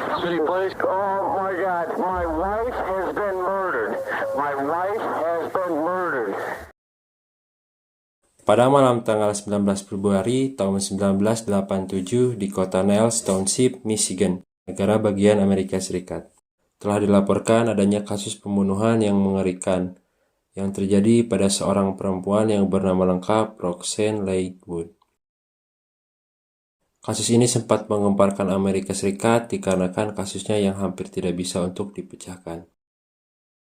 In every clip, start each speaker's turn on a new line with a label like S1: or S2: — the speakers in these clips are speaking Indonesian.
S1: City Police. Oh my God, my wife has been murdered. My wife has been murdered.
S2: Pada malam tanggal 19 Februari tahun 1987 di kota Niles Township, Michigan, negara bagian Amerika Serikat, telah dilaporkan adanya kasus pembunuhan yang mengerikan yang terjadi pada seorang perempuan yang bernama lengkap Roxanne Leigh Wood. Kasus ini sempat menggemparkan Amerika Serikat dikarenakan kasusnya yang hampir tidak bisa untuk dipecahkan.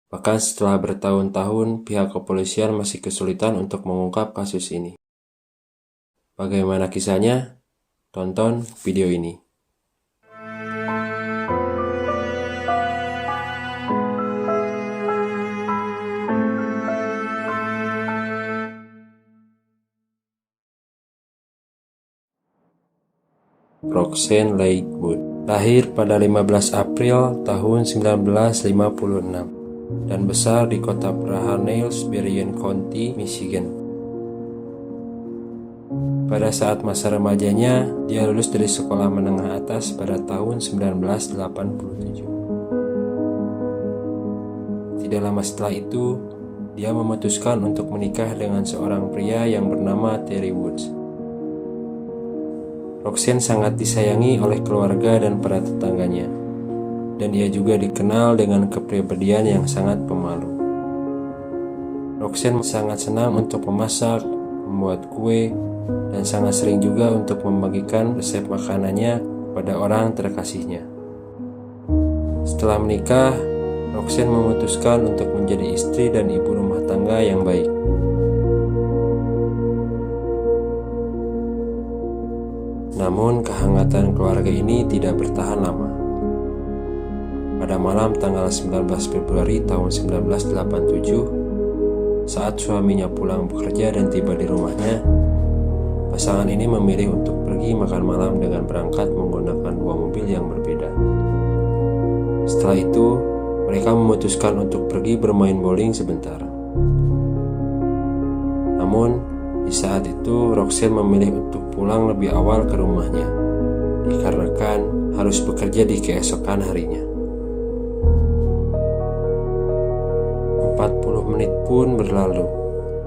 S2: Bahkan setelah bertahun-tahun, pihak kepolisian masih kesulitan untuk mengungkap kasus ini. Bagaimana kisahnya? Tonton video ini. Roxanne Leigh Wood lahir pada 15 April tahun 1956 dan besar di kota Praha Niles, Berrien County, Michigan. Pada saat masa remajanya, dia lulus dari sekolah menengah atas pada tahun 1987. Tidak lama setelah itu, dia memutuskan untuk menikah dengan seorang pria yang bernama Terry Woods. Roxanne sangat disayangi oleh keluarga dan para tetangganya, dan ia juga dikenal dengan kepribadian yang sangat pemalu. Roxanne sangat senang untuk memasak, membuat kue, dan sangat sering juga untuk membagikan resep makanannya pada orang terkasihnya. Setelah menikah, Roxanne memutuskan untuk menjadi istri dan ibu rumah tangga yang baik. Namun, kehangatan keluarga ini tidak bertahan lama. Pada malam tanggal 19 Februari tahun 1987, saat suaminya pulang bekerja dan tiba di rumahnya, pasangan ini memilih untuk pergi makan malam dengan berangkat menggunakan dua mobil yang berbeda. Setelah itu, mereka memutuskan untuk pergi bermain bowling sebentar. Namun, di saat itu, Roxanne memilih untuk pulang lebih awal ke rumahnya, dikarenakan harus bekerja di keesokan harinya. 40 menit pun berlalu.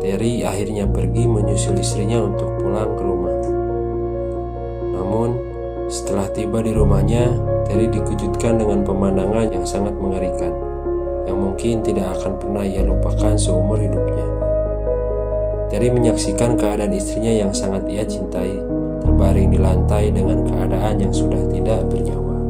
S2: Terry akhirnya pergi menyusul istrinya untuk pulang ke rumah. Namun, setelah tiba di rumahnya, Terry dikejutkan dengan pemandangan yang sangat mengerikan, yang mungkin tidak akan pernah ia lupakan seumur hidupnya. Terry menyaksikan keadaan istrinya yang sangat ia cintai terbaring di lantai dengan keadaan yang sudah tidak bernyawa.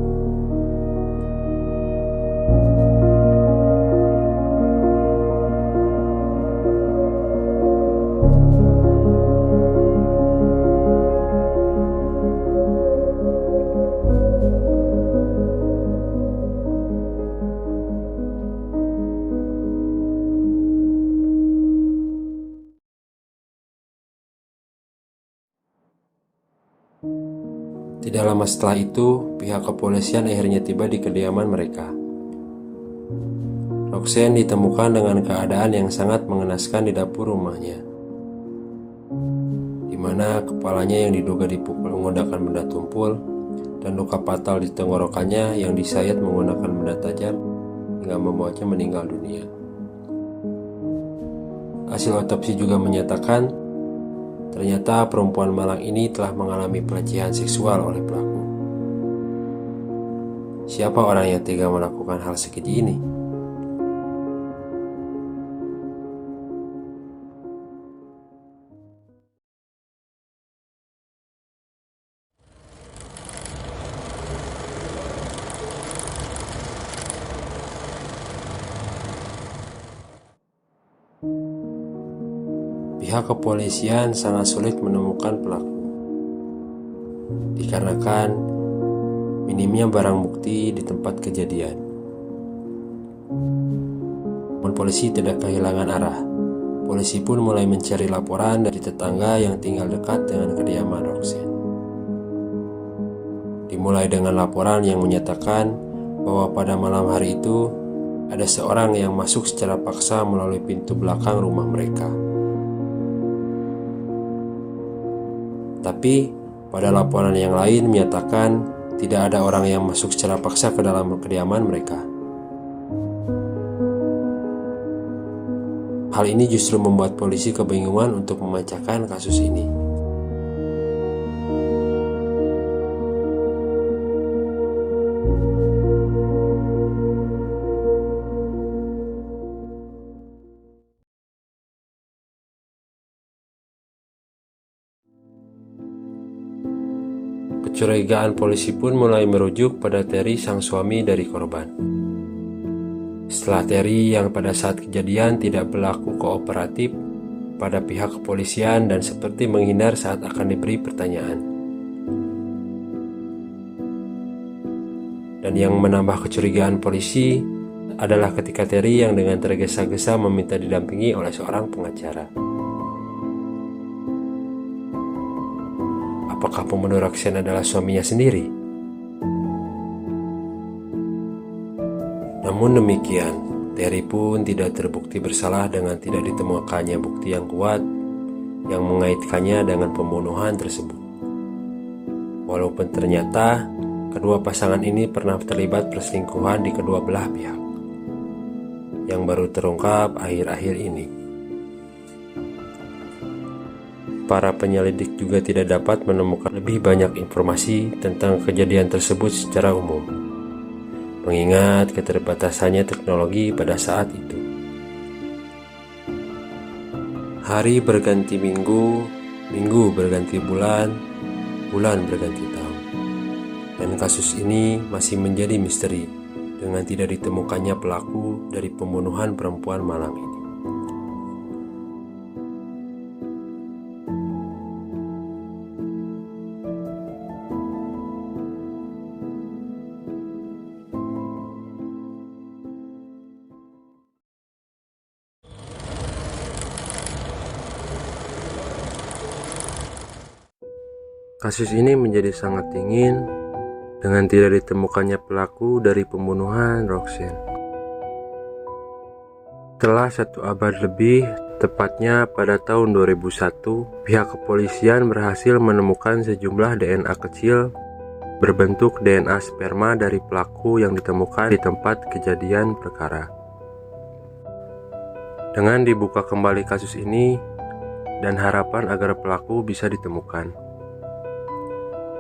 S2: Tidak lama setelah itu, pihak kepolisian akhirnya tiba di kediaman mereka. Roxanne ditemukan dengan keadaan yang sangat mengenaskan di dapur rumahnya, di mana kepalanya yang diduga dipukul menggunakan benda tumpul dan luka fatal di tenggorokannya yang disayat menggunakan benda tajam hingga membuatnya meninggal dunia. Hasil otopsi juga menyatakan ternyata perempuan malang ini telah mengalami pelecehan seksual oleh pelaku. Siapa orang yang tega melakukan hal sekeji ini? Pihak kepolisian sangat sulit menemukan pelaku, dikarenakan minimnya barang bukti di tempat kejadian. Namun polisi tidak kehilangan arah. Polisi pun mulai mencari laporan dari tetangga yang tinggal dekat dengan kediaman Roxanne. Dimulai dengan laporan yang menyatakan bahwa pada malam hari itu ada seorang yang masuk secara paksa melalui pintu belakang rumah mereka. Tapi pada laporan yang lain menyatakan tidak ada orang yang masuk secara paksa ke dalam kediaman mereka. Hal ini justru membuat polisi kebingungan untuk memecahkan kasus ini. Kecurigaan polisi pun mulai merujuk pada Terry, sang suami dari korban. Setelah Terry yang pada saat kejadian tidak berlaku kooperatif pada pihak kepolisian dan seperti menghindar saat akan diberi pertanyaan. Dan yang menambah kecurigaan polisi adalah ketika Terry yang dengan tergesa-gesa meminta didampingi oleh seorang pengacara. Apakah pembunuh Roxanne adalah suaminya sendiri? Namun demikian, Terry pun tidak terbukti bersalah dengan tidak ditemukannya bukti yang kuat yang mengaitkannya dengan pembunuhan tersebut. Walaupun ternyata kedua pasangan ini pernah terlibat perselingkuhan di kedua belah pihak, yang baru terungkap akhir-akhir ini. Para penyelidik juga tidak dapat menemukan lebih banyak informasi tentang kejadian tersebut secara umum, mengingat keterbatasannya teknologi pada saat itu. Hari berganti minggu, minggu berganti bulan, bulan berganti tahun. Dan kasus ini masih menjadi misteri dengan tidak ditemukannya pelaku dari pembunuhan perempuan malam ini. Kasus ini menjadi sangat dingin dengan tidak ditemukannya pelaku dari pembunuhan Roxanne. Setelah 1 abad lebih, tepatnya pada tahun 2001, pihak kepolisian berhasil menemukan sejumlah DNA kecil berbentuk DNA sperma dari pelaku yang ditemukan di tempat kejadian perkara. Dengan dibuka kembali kasus ini dan harapan agar pelaku bisa ditemukan.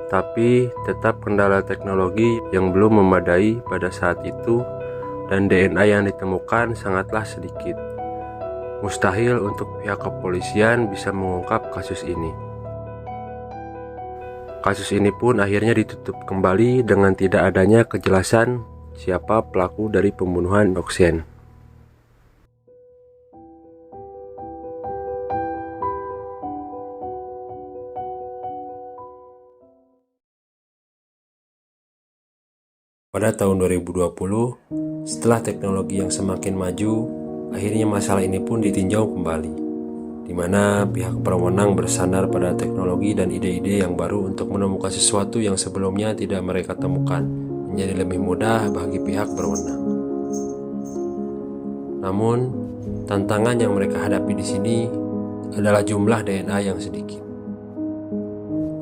S2: Tapi tetap kendala teknologi yang belum memadai pada saat itu dan DNA yang ditemukan sangatlah sedikit. Mustahil untuk pihak kepolisian bisa mengungkap kasus ini. Kasus ini pun akhirnya ditutup kembali dengan tidak adanya kejelasan siapa pelaku dari pembunuhan Roxanne. Pada tahun 2020, setelah teknologi yang semakin maju, akhirnya masalah ini pun ditinjau kembali, di mana pihak berwenang bersandar pada teknologi dan ide-ide yang baru untuk menemukan sesuatu yang sebelumnya tidak mereka temukan, menjadi lebih mudah bagi pihak berwenang. Namun, tantangan yang mereka hadapi di sini adalah jumlah DNA yang sedikit.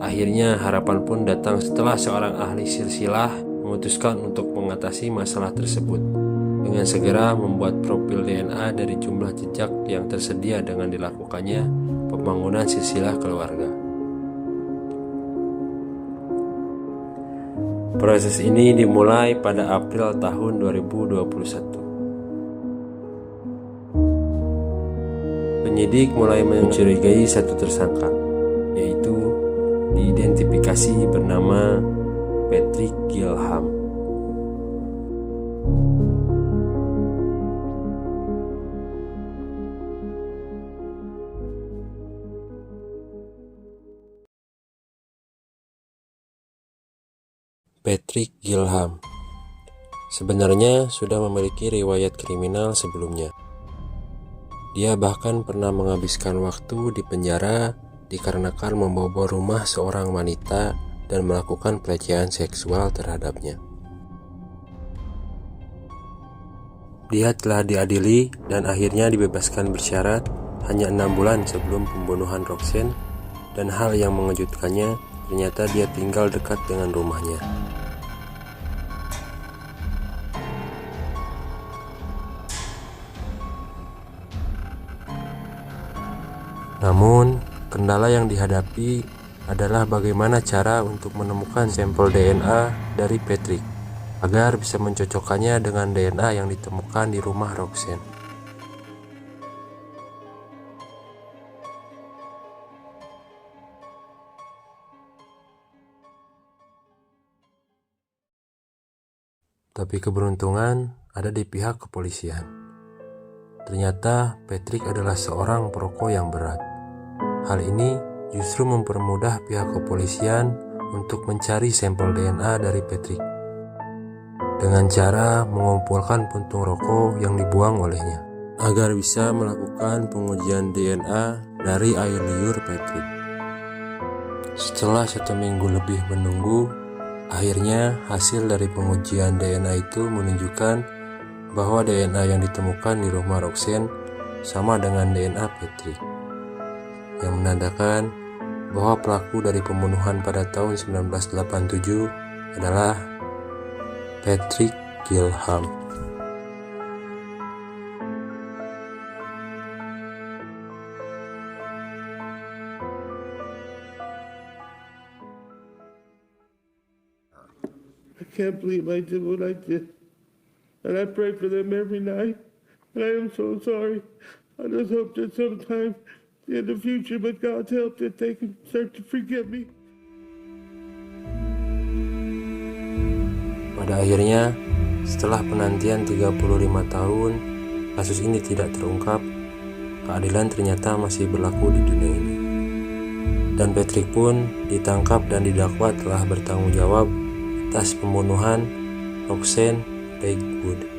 S2: Akhirnya harapan pun datang setelah seorang ahli silsilah memutuskan untuk mengatasi masalah tersebut dengan segera membuat profil DNA dari jumlah jejak yang tersedia dengan dilakukannya pembangunan silsilah keluarga. Proses ini dimulai pada April tahun 2021. Penyidik mulai mencurigai satu tersangka, yaitu diidentifikasi bernama Patrick Gilham. Patrick Gilham sebenarnya sudah memiliki riwayat kriminal sebelumnya. Dia bahkan pernah menghabiskan waktu di penjara dikarenakan membobol rumah seorang wanita dan melakukan pelecehan seksual terhadapnya. Dia telah diadili dan akhirnya dibebaskan bersyarat hanya 6 bulan sebelum pembunuhan Roxanne, dan hal yang mengejutkannya ternyata dia tinggal dekat dengan rumahnya. Namun, kendala yang dihadapi adalah bagaimana cara untuk menemukan sampel DNA dari Patrick agar bisa mencocokkannya dengan DNA yang ditemukan di rumah Roxanne. Tapi keberuntungan ada di pihak kepolisian. Ternyata Patrick adalah seorang perokok yang berat. Hal ini justru mempermudah pihak kepolisian untuk mencari sampel DNA dari Patrick dengan cara mengumpulkan puntung rokok yang dibuang olehnya agar bisa melakukan pengujian DNA dari air liur Patrick. Setelah 1 minggu lebih menunggu, akhirnya hasil dari pengujian DNA itu menunjukkan bahwa DNA yang ditemukan di rumah Roxanne sama dengan DNA Patrick, yang menandakan bahwa pelaku dari pembunuhan pada tahun 1987 adalah Patrick Gilham.
S3: I can't believe I did what I did. And I pray for them every night. And I am so sorry. I just hope that sometime in the future, with God's help, that they can start to forgive me.
S2: Pada akhirnya, setelah penantian 35 tahun, kasus ini tidak terungkap. Keadilan ternyata masih berlaku di dunia ini. Dan Patrick pun ditangkap dan didakwa telah bertanggung jawab atas pembunuhan Roxanne Lakewood.